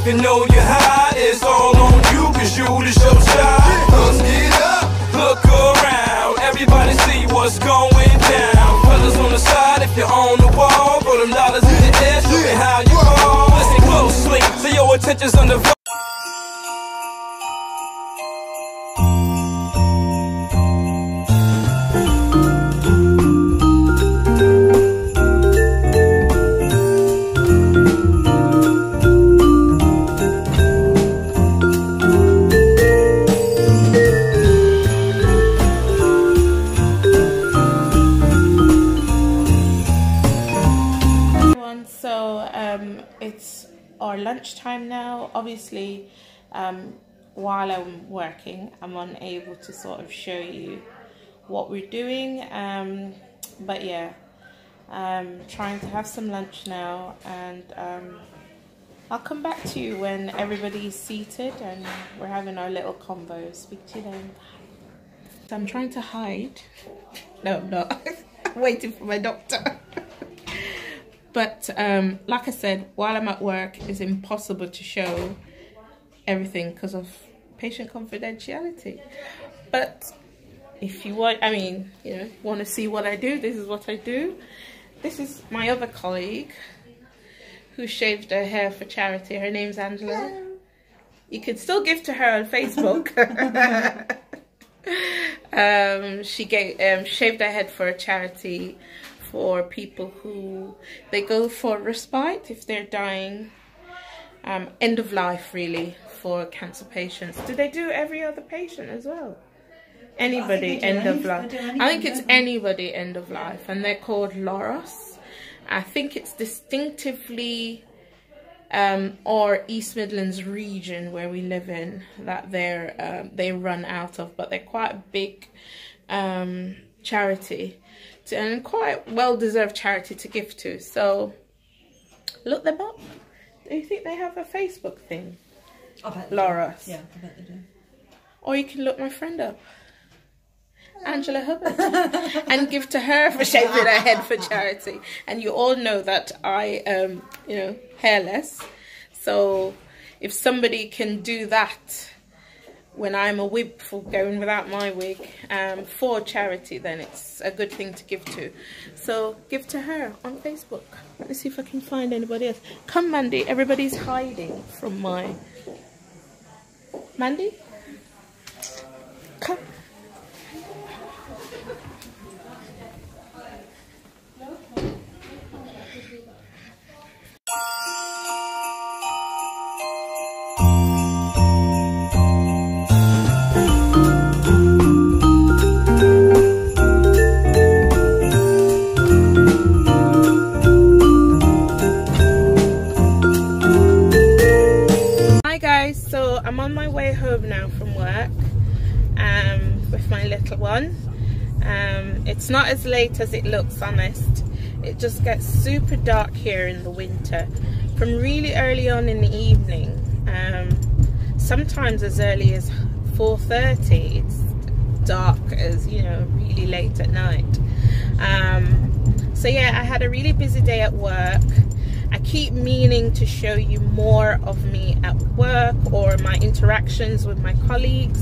Even though you're high, it's all on you, cause you the show child. Let's get up, look around, everybody see what's going down. Brothers on the side, if you're on the wall, throw them dollars in the air, show me how you fall. Listen closely, so your attention's on the it's our lunchtime now. Obviously, while I'm working, I'm unable to sort of show you what we're doing. But yeah, trying to have some lunch now, and I'll come back to you when everybody's seated and we're having our little convo. Speak to you then. So I'm trying to hide. No, I'm not. I'm waiting for my doctor. But like I said, while I'm at work, it's impossible to show everything because of patient confidentiality. But if you want, I mean, you know, want to see what I do, this is what I do. This is my other colleague who shaved her hair for charity. Her name's Angela. You could still give to her on Facebook. She shaved her head for a charity for people who they go for respite if they're dying, end of life really, for cancer patients. Do they do every other patient as well? Anybody end of life. I think it's anybody end of life, and they're called Loros. I think it's distinctively or East Midlands region where we live in that they run out of, but they're quite a big charity and quite well-deserved charity to give to. So look them up. Do you think they have a Facebook thing? I bet they Loros. Do. Yeah, I bet they do. Or you can look my friend up, Angela Hubbard, and give to her for shaving her head for charity. And you all know that I am, you know, hairless. So if somebody can do that when I'm a wig for going without my wig for charity, then it's a good thing to give to. So give to her on Facebook. Let me see if I can find anybody else. Come, Mandy. Everybody's hiding from my... Mandy? Come. So I'm on my way home now from work with my little one. It's not as late as it looks, honest. It just gets super dark here in the winter from really early on in the evening, sometimes as early as 4:30. It's dark as, you know, really late at night. So yeah, I had a really busy day at work. I keep meaning to show you more of me at work or my interactions with my colleagues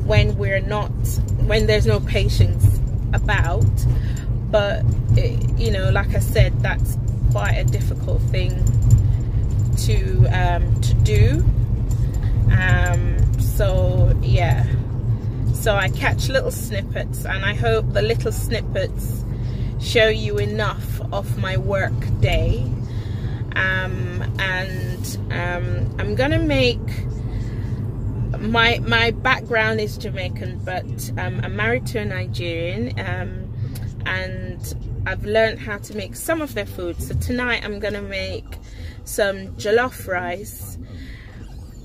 when there's no patients about, but you know, like I said, that's quite a difficult thing to do. So yeah, so I catch little snippets, and I hope the little snippets show you enough of my work day. I'm gonna make my background is Jamaican, but I'm married to a Nigerian, and I've learned how to make some of their food. So tonight I'm gonna make some jollof rice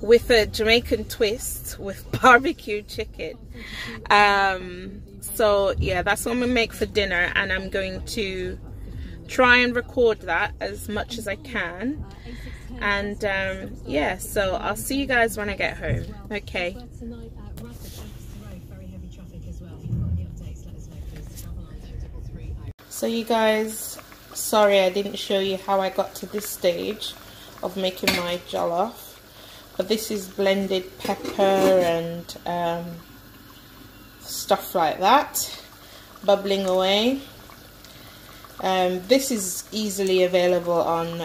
with a Jamaican twist with barbecue chicken. So yeah, that's what I'm gonna make for dinner, and I'm going to try and record that as much as I can. And yeah, so I'll see you guys when I get home. Okay. So you guys, sorry I didn't show you how I got to this stage of making my jollof. but this is blended pepper and stuff like that, bubbling away. This is easily available on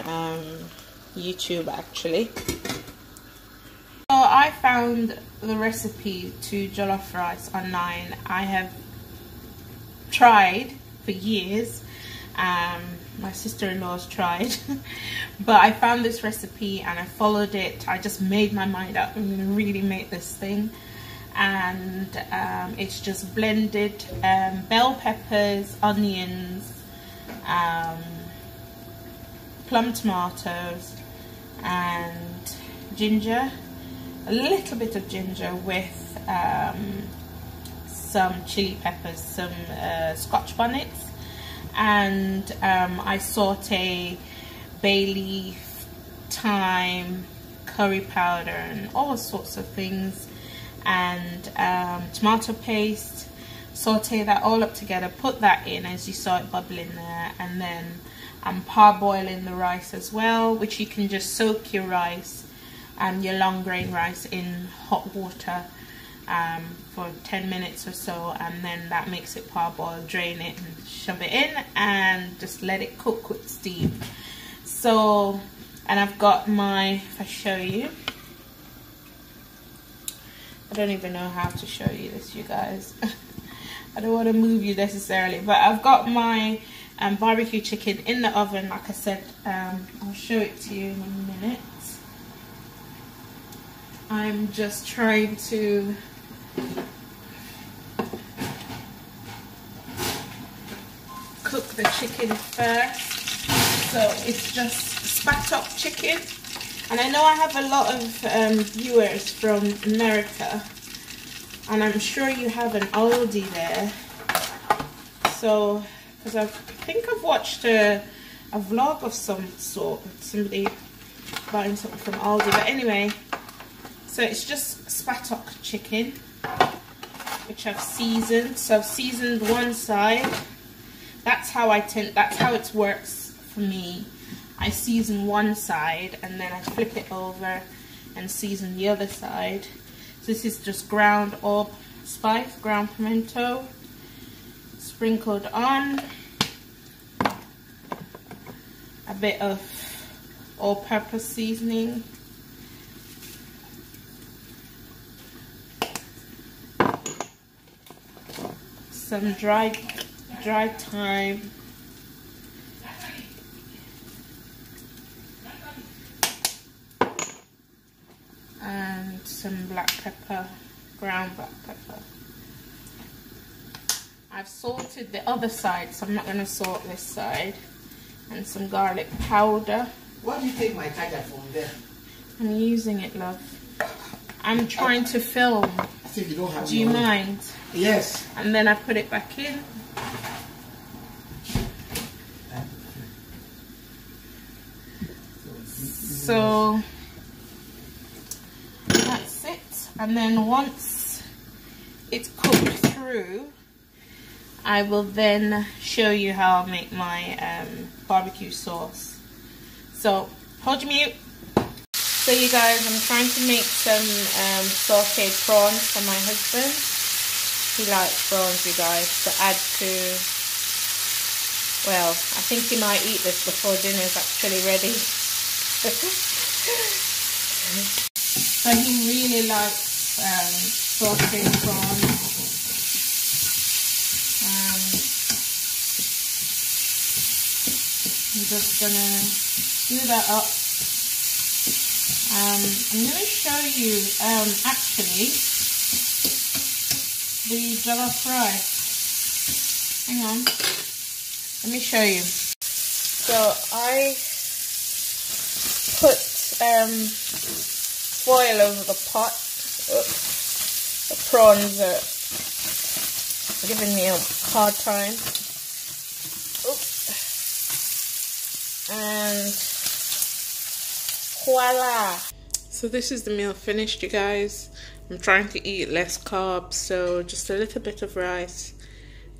YouTube actually. So I found the recipe to jollof rice online. I have tried for years. My sister-in-law's tried, but I found this recipe and I followed it. I just made my mind up, I'm gonna really make this thing. And it's just blended bell peppers, onions, plum tomatoes and ginger, a little bit of ginger with some chili peppers, some scotch bonnets, and I saute bay leaf, thyme, curry powder and all sorts of things, and tomato paste. Saute that all up together, put that in as you saw it bubbling there, and then I'm parboiling the rice as well, which you can just soak your rice and your long grain rice in hot water for 10 minutes or so, and then that makes it parboil. Drain it and shove it in and just let it cook with steam. So, and I've got my, if I show you, I don't even know how to show you this, you guys. I don't want to move you necessarily, but I've got my barbecue chicken in the oven. Like I said, I'll show it to you in a minute. I'm just trying to cook the chicken first. So it's just spat up chicken. And I know I have a lot of viewers from America, and I'm sure you have an Aldi there. So, because I think I've watched a vlog of some sort, somebody buying something from Aldi. But anyway, so it's just spat up chicken, which I've seasoned. So I've seasoned one side. That's how it works for me. I season one side and then I flip it over and season the other side. So this is just ground allspice, ground pimento, sprinkled on, a bit of all-purpose seasoning, some dry thyme, and some black pepper, ground black pepper. I've salted the other side, so I'm not going to salt this side. And some garlic powder. Why do you take my charger from there? I'm using it, love. I'm trying to film. I think you don't have. Do you mind? Yes. And then I put it back in. So that's it. And then once it's cooked through, I will then show you how I'll make my barbecue sauce. So hold your mute. So you guys, I'm trying to make some sauteed prawns for my husband. He likes prawns, you guys, to add to, well, I think he might eat this before dinner is actually ready. So he really likes sauteed prawns. I'm just gonna do that up. I'm gonna show you actually the jollof rice. Hang on, let me show you. So I put foil over the pot. Oops. The prawns are giving me a hard time. Oops. And voila. So this is the meal finished, you guys. I'm trying to eat less carbs, so just a little bit of rice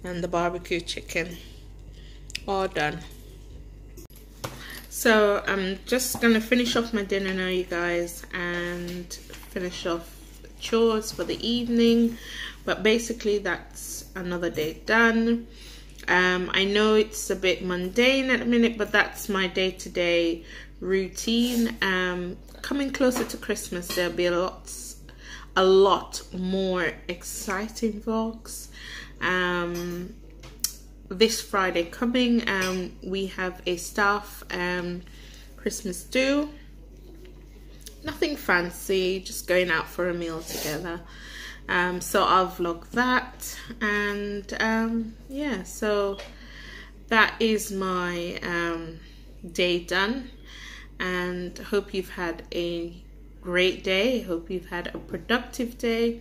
and the barbecue chicken. All done. So I'm just gonna finish off my dinner now, you guys, and finish off chores for the evening. But basically that's another day done. I know it's a bit mundane at the minute, but that's my day-to-day routine. Coming closer to Christmas, there'll be a lot more exciting vlogs. This Friday coming, we have a staff Christmas do. Nothing fancy, just going out for a meal together. So I'll vlog that, and yeah, so that is my day done, and hope you've had a great day. Hope you've had a productive day,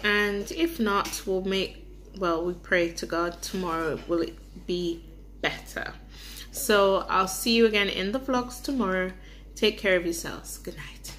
and if not, we pray to God tomorrow will it be better. So I'll see you again in the vlogs tomorrow. Take care of yourselves. Good night.